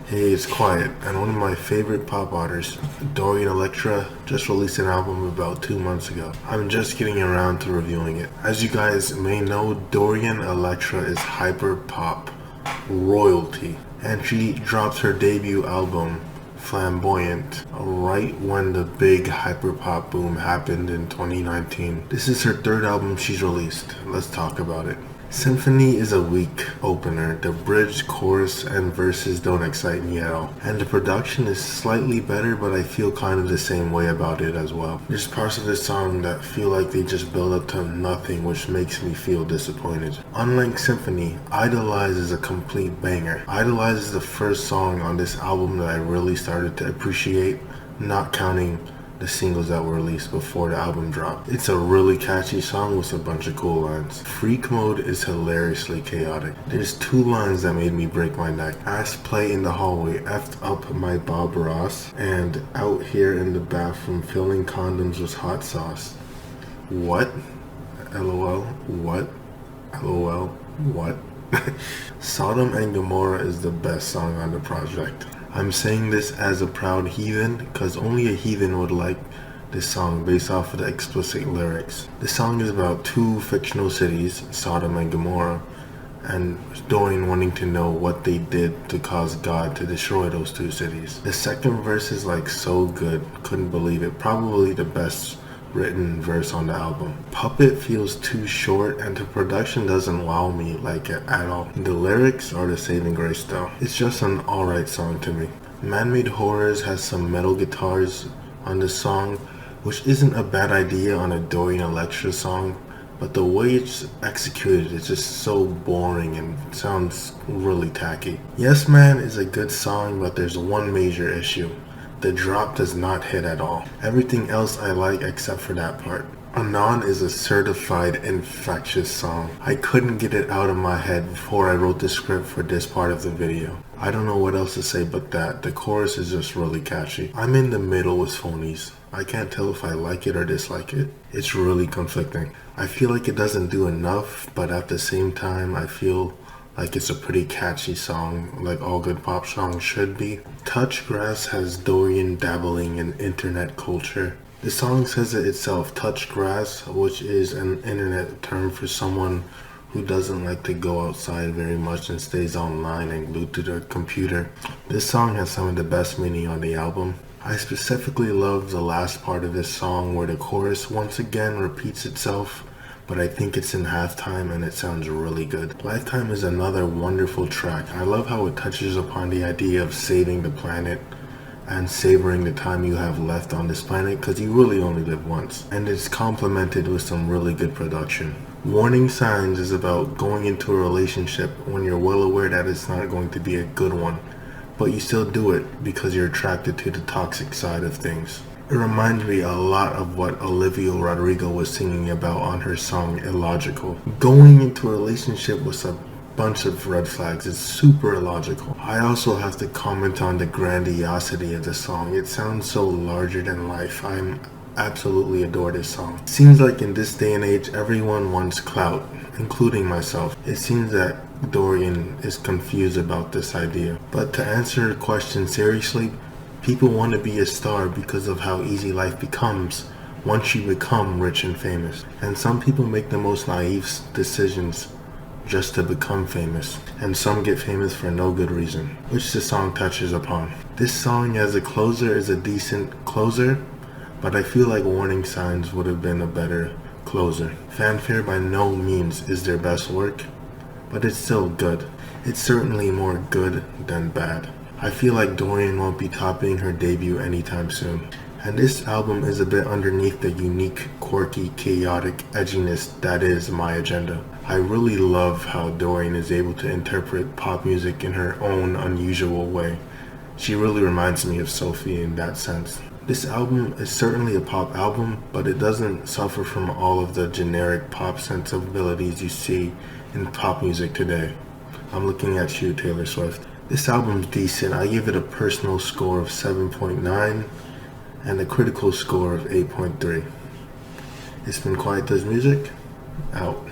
Hey, it's quiet, and one of my favorite pop artists, Dorian Electra, just released an album about 2 months ago. I'm just getting around to reviewing it. As you guys may know, Dorian Electra is hyper pop royalty, and she drops her debut album, Flamboyant, right when the big hyper pop boom happened in 2019. This is her third album she's released. Let's talk about it. Symphony is a weak opener. The bridge, chorus, and verses don't excite me at all. And the production is slightly better, but I feel kind of the same way about it as well. There's parts of this song that feel like they just build up to nothing, which makes me feel disappointed. Unlike Symphony, Idolize is a complete banger. Idolize is the first song on this album that I really started to appreciate, not counting the singles that were released before the album dropped. It's a really catchy song with a bunch of cool lines. Freak Mode is hilariously chaotic. There's two lines that made me break my neck. Ass play in the hallway, effed up my Bob Ross, and out here in the bathroom filling condoms with hot sauce. What? LOL. What? LOL. What? Sodom and Gomorrah is the best song on the project. I'm saying this as a proud heathen because only a heathen would like this song based off of the explicit lyrics. This song is about two fictional cities, Sodom and Gomorrah, and Dorian wanting to know what they did to cause God to destroy those two cities. The second verse is like so good, couldn't believe it. Probably the best written verse on the album. Puppet feels too short and the production doesn't wow me like it at all. The lyrics are the saving grace though. It's just an alright song to me. Man-Made Horrors has some metal guitars on the song, which isn't a bad idea on a Dorian Electra song, but the way it's executed is just so boring and sounds really tacky. Yes Man is a good song, but there's one major issue. The drop does not hit at all. Everything else I like except for that part. Anon is a certified infectious song. I couldn't get it out of my head before I wrote the script for this part of the video. I don't know what else to say but that. The chorus is just really catchy. I'm in the middle with Phonies. I can't tell if I like it or dislike it. It's really conflicting. I feel like it doesn't do enough, but at the same time I feel like it's a pretty catchy song, like all good pop songs should be. Touch Grass has Dorian dabbling in internet culture. The song says it itself, touch grass, which is an internet term for someone who doesn't like to go outside very much and stays online and glued to their computer. This song has some of the best meaning on the album. I specifically love the last part of this song where the chorus once again repeats itself, but I think it's in halftime and it sounds really good. Lifetime is another wonderful track. I love how it touches upon the idea of saving the planet and savoring the time you have left on this planet because you really only live once. And it's complemented with some really good production. Warning Signs is about going into a relationship when you're well aware that it's not going to be a good one, but you still do it because you're attracted to the toxic side of things. It reminds me a lot of what Olivia Rodrigo was singing about on her song Illogical. Going into a relationship with a bunch of red flags is super illogical. I also have to comment on the grandiosity of the song. It sounds so larger than life. I absolutely adore this song. It seems like in this day and age everyone wants clout, including myself. It seems that Dorian is confused about this idea. But to answer the question seriously, people want to be a star because of how easy life becomes once you become rich and famous. And some people make the most naive decisions just to become famous. And some get famous for no good reason, which the song touches upon. This song as a closer is a decent closer, but I feel like Warning Signs would have been a better closer. Fanfare by no means is their best work, but it's still good. It's certainly more good than bad. I feel like Dorian won't be topping her debut anytime soon. And this album is a bit underneath the unique, quirky, chaotic edginess that is My Agenda. I really love how Dorian is able to interpret pop music in her own unusual way. She really reminds me of Sophie in that sense. This album is certainly a pop album, but it doesn't suffer from all of the generic pop sensibilities you see in pop music today. I'm looking at you, Taylor Swift. This album's decent. I give it a personal score of 7.9 and a critical score of 8.3. It's been Quiet Does Music, out.